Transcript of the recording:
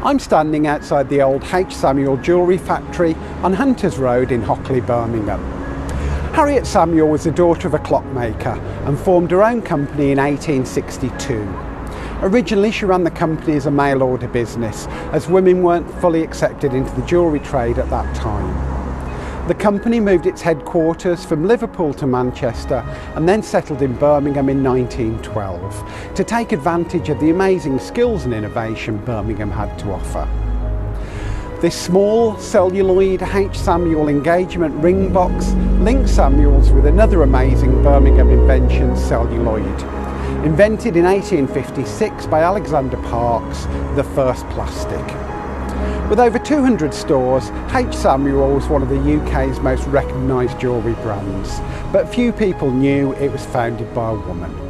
I'm standing outside the old H. Samuel Jewellery factory on Hunters Road in Hockley, Birmingham. Harriet Samuel was the daughter of a clockmaker and formed her own company in 1862. Originally she ran the company as a mail order business, as women weren't fully accepted into the jewellery trade at that time. The company moved its headquarters from Liverpool to Manchester and then settled in Birmingham in 1912 to take advantage of the amazing skills and innovation Birmingham had to offer. This small celluloid H. Samuel engagement ring box links Samuels with another amazing Birmingham invention, celluloid. Invented in 1856 by Alexander Parkes, the first plastic. With over 200 stores, H. Samuel was one of the UK's most recognised jewellery brands, but few people knew it was founded by a woman.